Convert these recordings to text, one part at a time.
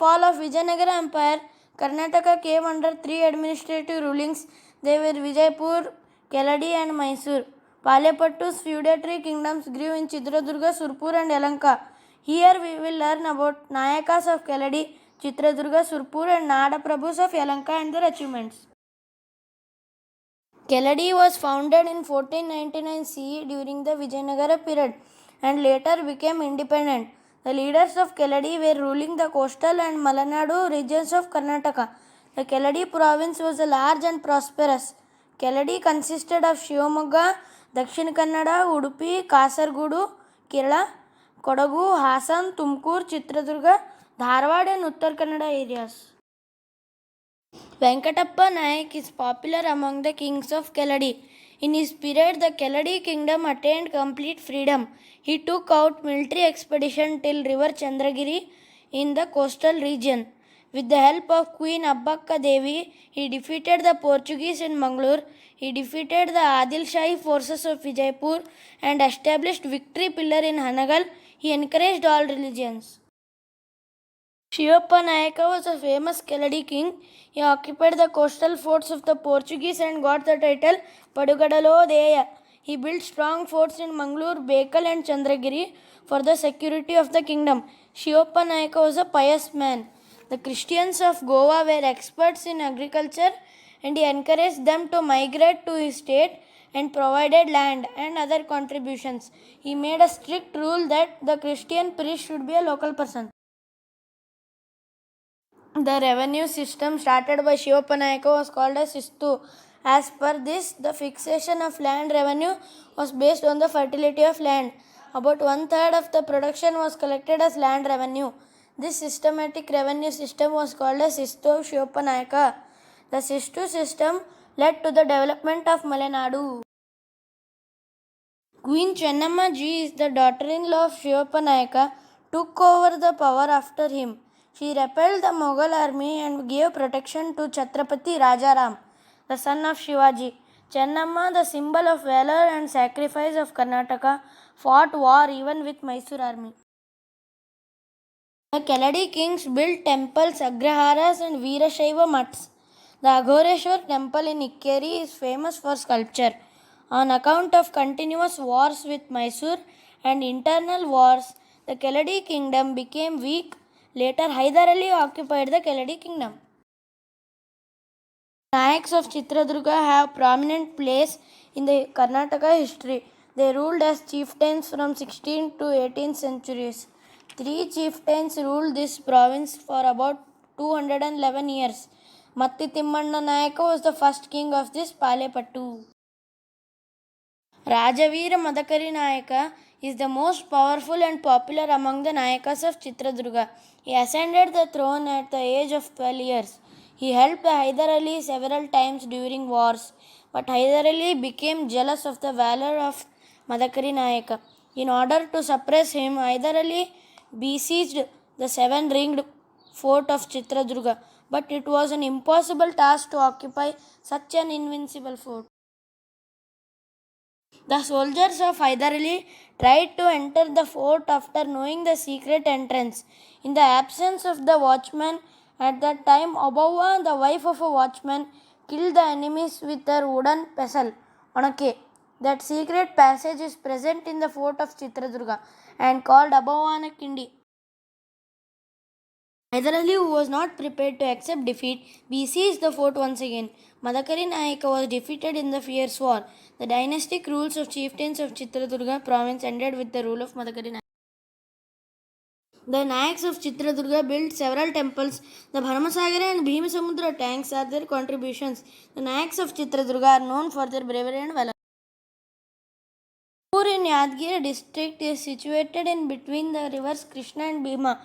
fall of Vijayanagara Empire, Karnataka came under three administrative rulings. They were Vijaypur, Keladi and Mysore. Palyapattu's feudatory kingdoms grew in Chitradurga, Surpur and Yalanka. Here we will learn about Nayakas of Keladi, Chitradurga, Surpur and Nada Prabhus of Yalanka and their achievements. Keladi was founded in 1499 CE during the Vijayanagara period and later became independent. The leaders of Keladi were ruling the coastal and Malanadu regions of Karnataka. The Keladi province was large and prosperous. Keladi consisted of Shivamogga, Dakshin Kannada, Udupi, Kasargudu, Kerala, Kodagu, Hassan, Tumkur, Chitradurga, Dharwad and Uttar Kannada areas. Venkatappa Nayak is popular among the kings of Keladi. In his period, the Keladi kingdom attained complete freedom. He took out military expedition till river Chandragiri in the coastal region. With the help of Queen Abbakka Devi, he defeated the Portuguese in Mangalore. He defeated the Adil Shahi forces of Vijaypur and established victory pillar in Hanagal. He encouraged all religions. Shivappa Nayaka was a famous Keladi king. He occupied the coastal forts of the Portuguese and got the title Padugadalo Deya. He built strong forts in Mangalore, Bekal and Chandragiri for the security of the kingdom. Shivappa Nayaka was a pious man. The Christians of Goa were experts in agriculture and he encouraged them to migrate to his state and provided land and other contributions. He made a strict rule that the Christian priest should be a local person. The revenue system started by Shivappa Nayaka was called as Sistu. As per this, the fixation of land revenue was based on the fertility of land. About 1/3 of the production was collected as land revenue. This systematic revenue system was called as Sistu of Shivappa Nayaka. The Sistu system led to the development of Malenadu. Queen Chennamma Ji is the daughter-in-law of Shivappa Nayaka, took over the power after him. She repelled the Mughal army and gave protection to Chhatrapati Rajaram, the son of Shivaji. Chennamma, the symbol of valor and sacrifice of Karnataka, fought war even with Mysore army. The Keladi kings built temples, agraharas and Veerashaiva mutts. The Aghoreshwar temple in Ikkeri is famous for sculpture. On account of continuous wars with Mysore and internal wars, the Keladi kingdom became weak. Later, Hyder Ali occupied the Keladi kingdom. Nayaks of Chitradurga have prominent place in the Karnataka history. They ruled as chieftains from 16th to 18th centuries. 3 chieftains ruled this province for about 211 years. Matti Timmanna Nayaka was the first king of this Palyapattu. Rajaveera Madakari Nayaka is the most powerful and popular among the Nayakas of Chitradurga. He ascended the throne at the age of 12 years. He helped Hyder Ali several times during wars, but Hyder Ali became jealous of the valor of Madakari Nayaka. In order to suppress him, Hyder Ali besieged the 7-ringed fort of Chitradurga, but it was an impossible task to occupy such an invincible fort. The soldiers of Hyder Ali tried to enter the fort after knowing the secret entrance. In the absence of the watchman at that time, Obawa, the wife of a watchman, killed the enemies with her wooden pestle on a K. That secret passage is present in the fort of Chitradurga and called Abhavana Kindi. Hyder Ali, who was not prepared to accept defeat, besieged the fort once again. Madakari Nayaka was defeated in the fierce war. The dynastic rules of chieftains of Chitradurga province ended with the rule of Madakari Nayaka. The Nayaks of Chitradurga built several temples. The Bharamasagara and Bhimasamudra tanks are their contributions. The Nayaks of Chitradurga are known for their bravery and valor. Surpur in Yadgir district is situated in between the rivers Krishna and Bhima.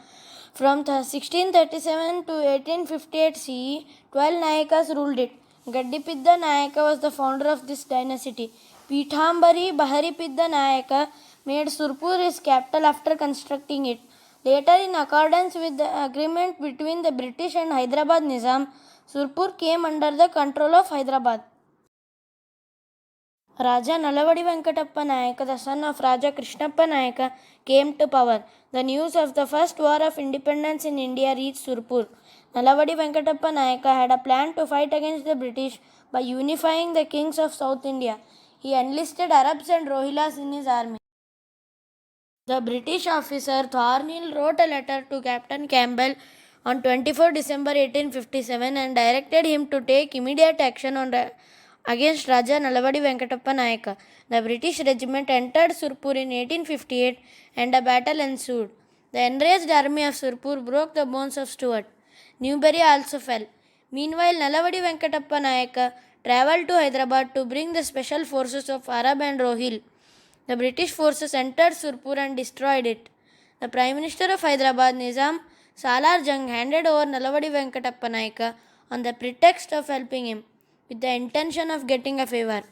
From 1637 to 1858 CE, 12 Nayakas ruled it. Gaddipidda Nayaka was the founder of this dynasty. Pithambari Baharipidda Nayaka made Surpur his capital after constructing it. Later, in accordance with the agreement between the British and Hyderabad Nizam, Surpur came under the control of Hyderabad. Raja Nalavadi Venkatappa Nayaka, the son of Raja Krishnappa Nayaka, came to power. The news of the first war of independence in India reached Surpur. Nalavadi Venkatappa Nayaka had a plan to fight against the British by unifying the kings of South India. He enlisted Arabs and Rohillas in his army. The British officer Thornhill wrote a letter to Captain Campbell on 24 December 1857 and directed him to take immediate action against Raja Nalavadi Venkatappa Nayaka. The British regiment entered Surpur in 1858 and a battle ensued. The enraged army of Surpur broke the bones of Stuart. Newbury also fell. Meanwhile, Nalavadi Venkatappa Nayaka travelled to Hyderabad to bring the special forces of Arab and Rohil. The British forces entered Surpur and destroyed it. The Prime Minister of Hyderabad, Nizam Salar Jung, handed over Nalavadi Venkatappa Nayaka on the pretext of helping him, with the intention of getting a favour.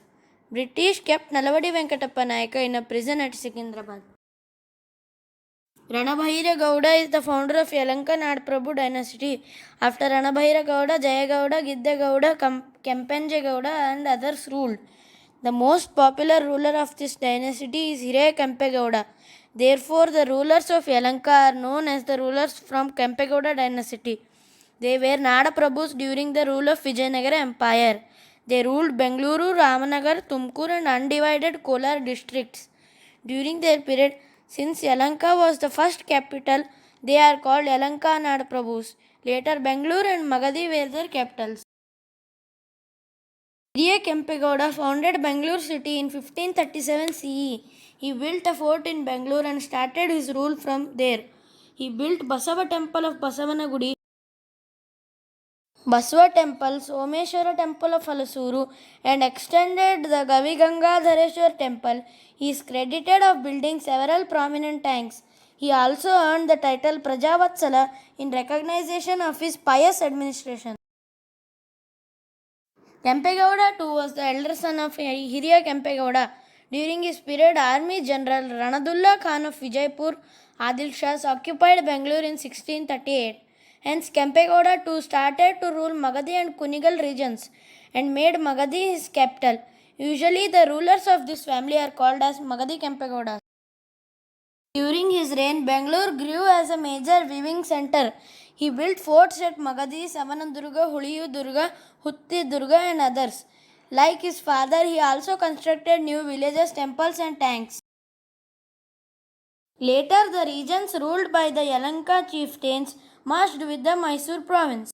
British kept Nalavadi Venkatappa Nayaka in a prison at Secunderabad. Ranabhaira Gowda is the founder of Yalanka Nadprabhu dynasty. After Ranabhaira Gowda, Jayagowda, Gidde Gowda, Kempenje Gowda and others ruled. The most popular ruler of this dynasty is Hire Kempegowda. Therefore, the rulers of Yalanka are known as the rulers from Kempegowda dynasty. They were Nada Prabhus during the rule of Vijayanagara Empire. They ruled Bengaluru, Ramanagar, Tumkur and undivided Kolar districts. During their period, since Yalanka was the first capital, they are called Yalanka Nada Prabhus. Later, Bengaluru and Magadhi were their capitals. Hiriya Kempegowda founded Bangalore city in 1537 CE. He built a fort in Bangalore and started his rule from there. He built Basava temple of Basavanagudi, Basava temple, Someshwara temple of Halasuru and extended the Gavi Gangadhareshwar temple. He is credited of building several prominent tanks. He also earned the title Prajavatsala in recognition of his pious administration. Kempegowda too was the elder son of Hiriya Kempegowda. During his period, Army General Ranadullah Khan of Vijaypur, Adil Shahs occupied Bangalore in 1638. Hence, Kempegowda too started to rule Magadhi and Kunigal regions and made Magadhi his capital. Usually, the rulers of this family are called as Magadhi Kempegowdas. During his reign, Bangalore grew as a major weaving center. He built forts at Magadhi, Savanadurga, Huliyu Durga, Hutti Durga and others. Like his father, he also constructed new villages, temples and tanks. Later, the regions ruled by the Yalanka chieftains merged with the Mysore province.